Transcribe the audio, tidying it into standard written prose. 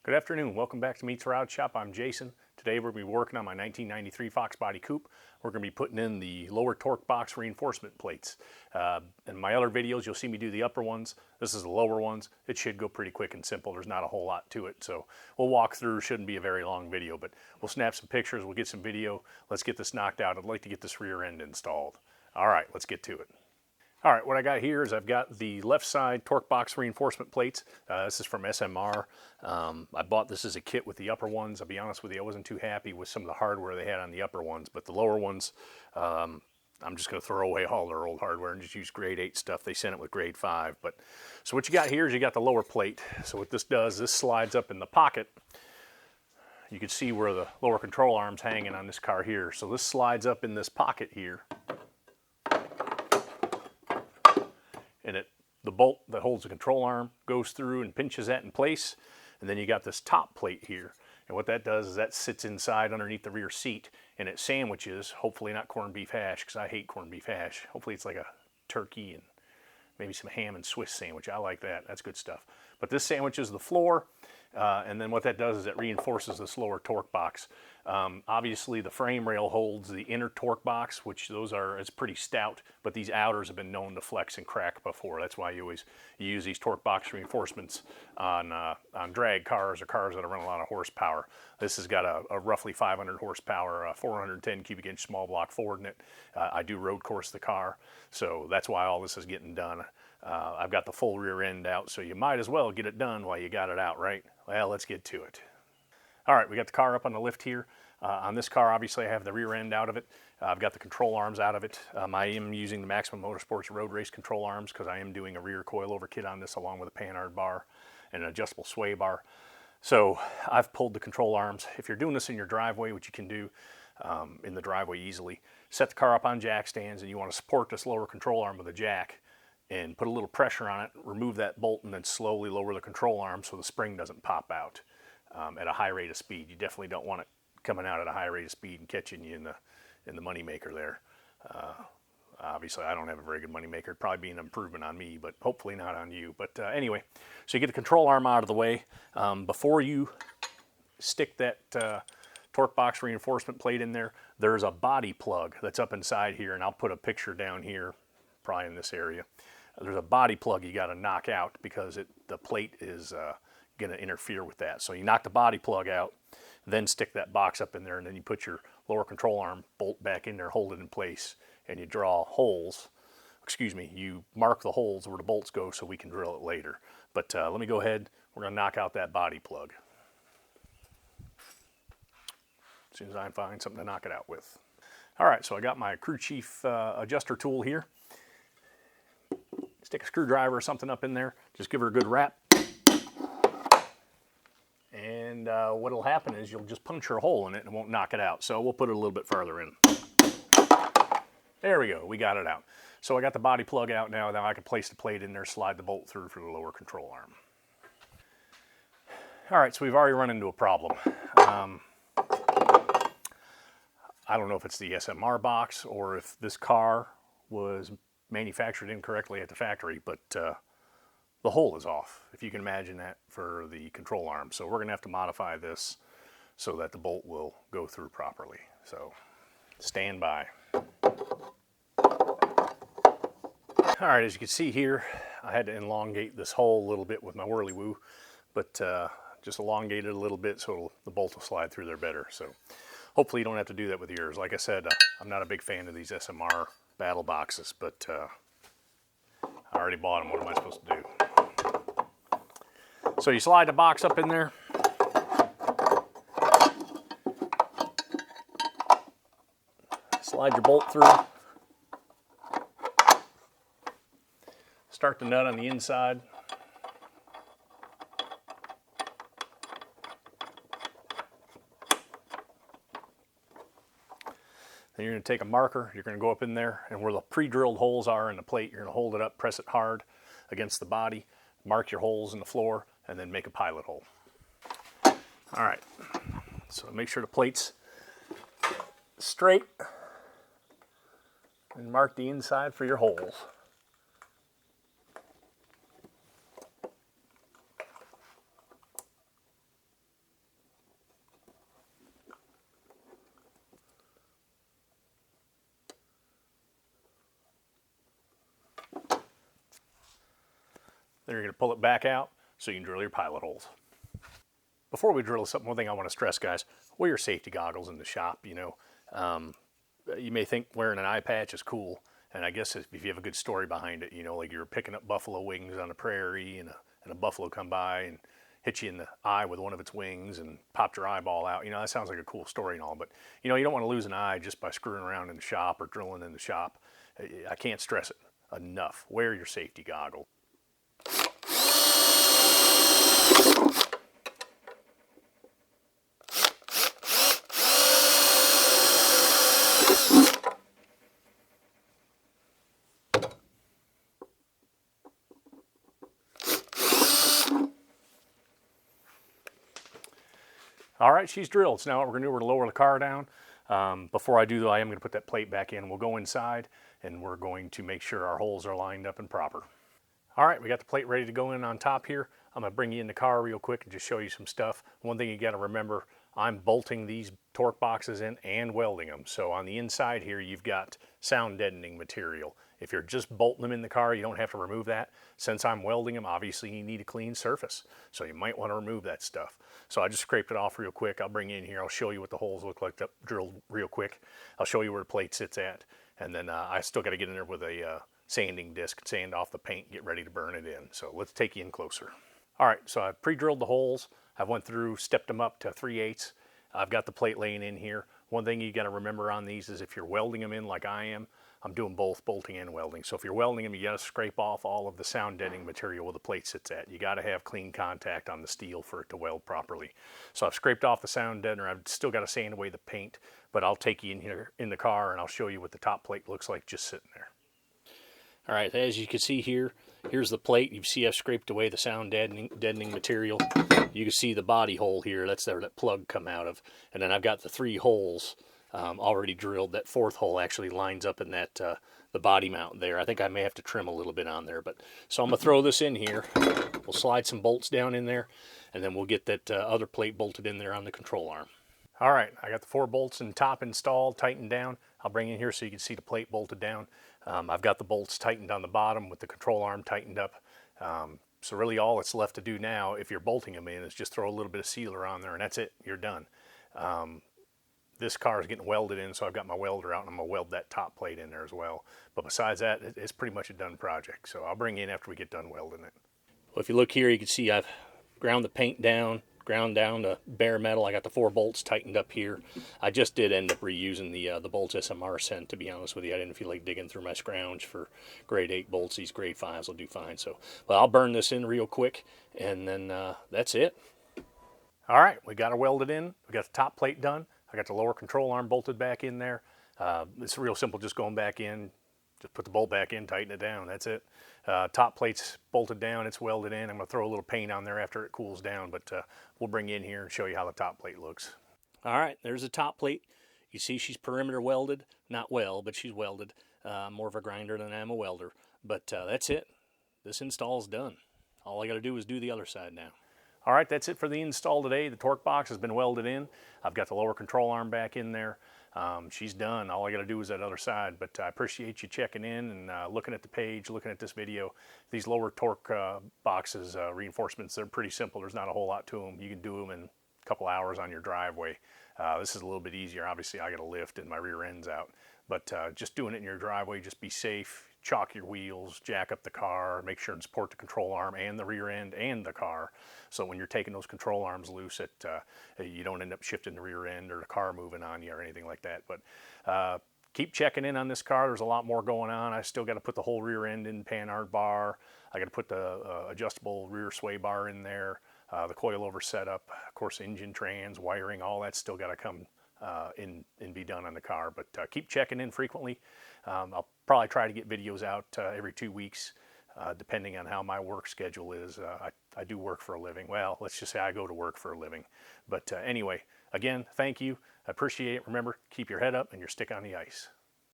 Good afternoon. Welcome back to Meets Rod Shop. I'm Jason. Today we're going to be working on my 1993 Fox Body Coupe. We're going to be putting in the lower torque box reinforcement plates. In my other videos, you'll see me do the upper ones. This is the lower ones. It should go pretty quick and simple. There's not a whole lot to it. So we'll walk through. Shouldn't be a very long video, but we'll snap some pictures. We'll get some video. Let's get this knocked out. I'd like to get this rear end installed. All right, let's get to it. All right, what I got here is I've got the left side torque box reinforcement plates. This is from SMR. I bought this as a kit with the upper ones. I'll be honest with you, I wasn't too happy with some of the hardware they had on the upper ones, but the lower ones, I'm just going to throw away all their old hardware and just use grade 8 stuff. They sent it with grade 5. So what you got here is you got the lower plate. So what this does, this slides up in the pocket. You can see where the lower control arm's hanging on this car here. So this slides up in this pocket here. And the bolt that holds the control arm goes through and pinches that in place. And then you got this top plate here. And what that does is that sits inside underneath the rear seat and it sandwiches, hopefully not corned beef hash, because I hate corned beef hash. Hopefully it's like a turkey and maybe some ham and Swiss sandwich. I like that. That's good stuff. But this sandwiches the floor. And then what that does is it reinforces this lower torque box. Obviously the frame rail holds the inner torque box, which it's pretty stout, but these outers have been known to flex and crack before. That's why you use these torque box reinforcements on drag cars or cars that run a lot of horsepower. This has got a roughly 500 horsepower, 410 cubic inch small block Ford in it. I do road course the car, so that's why all this is getting done. I've got the full rear end out, so you might as well get it done while you got it out, right? Well, let's get to it. All right, we got the car up on the lift here. On this car, obviously, I have the rear end out of it. I've got the control arms out of it. I am using the Maximum Motorsports road race control arms because I am doing a rear coilover kit on this along with a panhard bar and an adjustable sway bar. So I've pulled the control arms. If you're doing this in your driveway, which you can do in the driveway easily, set the car up on jack stands and you want to support this lower control arm with a jack and put a little pressure on it, remove that bolt, and then slowly lower the control arm so the spring doesn't pop out at a high rate of speed. You definitely don't want it coming out at a high rate of speed and catching you in the money maker there. Obviously, I don't have a very good money maker. It'd probably be an improvement on me, but hopefully not on you. But anyway, so you get the control arm out of the way. Before you stick that torque box reinforcement plate in there, there's a body plug that's up inside here, and I'll put a picture down here, probably in this area. There's a body plug you got to knock out because the plate is going to interfere with that. So you knock the body plug out, then stick that box up in there, and then you put your lower control arm bolt back in there, hold it in place, and you draw holes. You mark the holes where the bolts go so we can drill it later. But let me go ahead. We're going to knock out that body plug as soon as I find something to knock it out with. All right, so I got my crew chief adjuster tool here. Stick a screwdriver or something up in there. Just give her a good wrap. And what'll happen is you'll just puncture a hole in it and it won't knock it out. So we'll put it a little bit further in. There we go. We got it out. So I got the body plug out now. Now I can place the plate in there, slide the bolt through for the lower control arm. All right, so we've already run into a problem. I don't know if it's the SMR box or if this car was manufactured incorrectly at the factory, but the hole is off, if you can imagine that, for the control arm. So we're going to have to modify this so that the bolt will go through properly. So stand by. All right, as you can see here, I had to elongate this hole a little bit with my whirly-woo, but just elongate it a little bit so the bolt will slide through there better. So hopefully you don't have to do that with yours. Like I said, I'm not a big fan of these SMR battle boxes, but I already bought them. What am I supposed to do? So you slide the box up in there. Slide your bolt through. Start the nut on the inside. Then you're going to take a marker, you're going to go up in there, and where the pre-drilled holes are in the plate, you're going to hold it up, press it hard against the body, mark your holes in the floor, and then make a pilot hole. All right, so make sure the plate's straight, and mark the inside for your holes. Then you're going to pull it back out so you can drill your pilot holes. Before we drill something, one thing I want to stress, guys, wear your safety goggles in the shop. You may think wearing an eye patch is cool, and I guess if you have a good story behind it, like you're picking up buffalo wings on the prairie and a buffalo come by and hit you in the eye with one of its wings and popped your eyeball out. That sounds like a cool story and all, but you don't want to lose an eye just by screwing around in the shop or drilling in the shop. I can't stress it enough. Wear your safety goggles. All right, she's drilled. So now what we're going to do, we're going to lower the car down. Before I do, though, I am going to put that plate back in. We'll go inside, and we're going to make sure our holes are lined up and proper. All right, we got the plate ready to go in on top here. I'm going to bring you in the car real quick and just show you some stuff. One thing you got to remember, I'm bolting these torque boxes in and welding them. So on the inside here, you've got sound deadening material. If you're just bolting them in the car, you don't have to remove that. Since I'm welding them, obviously you need a clean surface. So you might want to remove that stuff. So I just scraped it off real quick. I'll bring you in here. I'll show you what the holes look like drilled real quick. I'll show you where the plate sits at. And then I still got to get in there with a sanding disc, sand off the paint, get ready to burn it in. So let's take you in closer. All right, so I've pre-drilled the holes. I went through, stepped them up to 3/8. I've got the plate laying in here. One thing you got to remember on these is if you're welding them in like I am, I'm doing both bolting and welding. So if you're welding them, you got to scrape off all of the sound deadening material where the plate sits at. You got to have clean contact on the steel for it to weld properly. So I've scraped off the sound deadener. I've still got to sand away the paint, but I'll take you in here in the car and I'll show you what the top plate looks like just sitting there. All right, as you can see here, here's the plate. You see I've scraped away the sound deadening material. You can see the body hole here. That's where that plug come out of. And then I've got the 3 holes already drilled. That 4th hole actually lines up in that the body mount there. I think I may have to trim a little bit on there. So I'm going to throw this in here. We'll slide some bolts down in there, and then we'll get that other plate bolted in there on the control arm. All right, I got the 4 bolts in top installed, tightened down. I'll bring in here so you can see the plate bolted down. I've got the bolts tightened on the bottom with the control arm tightened up. So really all that's left to do now, if you're bolting them in, is just throw a little bit of sealer on there and that's it, you're done. This car is getting welded in, so I've got my welder out and I'm going to weld that top plate in there as well. But besides that, it's pretty much a done project. So I'll bring you in after we get done welding it. Well, if you look here, you can see I've ground the paint down, ground down to bare metal. I got the 4 bolts tightened up here. I just did end up reusing the bolts SMR sent, to be honest with you. I didn't feel like digging through my scrounge for grade 8 bolts. These grade 5s will do fine. So, well, I'll burn this in real quick, and then that's it. All right, we got her welded in. We got the top plate done. I got the lower control arm bolted back in there. It's real simple, just going back in, just put the bolt back in, tighten it down, that's it. Top plate's bolted down, it's welded in. I'm going to throw a little paint on there after it cools down, but we'll bring you in here and show you how the top plate looks. All right, there's the top plate. You see she's perimeter welded. Not well, but she's welded. More of a grinder than I am a welder. But that's it. This install's done. All I got to do is do the other side now. All right, that's it for the install today. The torque box has been welded in. I've got the lower control arm back in there. She's done. All I got to do is that other side. But I appreciate you checking in and looking at the page, looking at this video. These lower torque boxes, reinforcements, they're pretty simple. There's not a whole lot to them. You can do them in a couple hours on your driveway. This is a little bit easier. Obviously, I got a lift and my rear end's out. But just doing it in your driveway, just be safe. Chalk your wheels, jack up the car, make sure and support the control arm and the rear end and the car. So when you're taking those control arms loose, you don't end up shifting the rear end or the car moving on you or anything like that. But keep checking in on this car. There's a lot more going on. I still got to put the whole rear end in panhard bar. I got to put the adjustable rear sway bar in there, the coilover setup, of course, engine trans, wiring, all that's still got to come and be done on the car. But keep checking in frequently. I'll probably try to get videos out every 2 weeks, depending on how my work schedule is. I do work for a living. Well, let's just say I go to work for a living. But anyway, again, thank you. I appreciate it. Remember, keep your head up and your stick on the ice.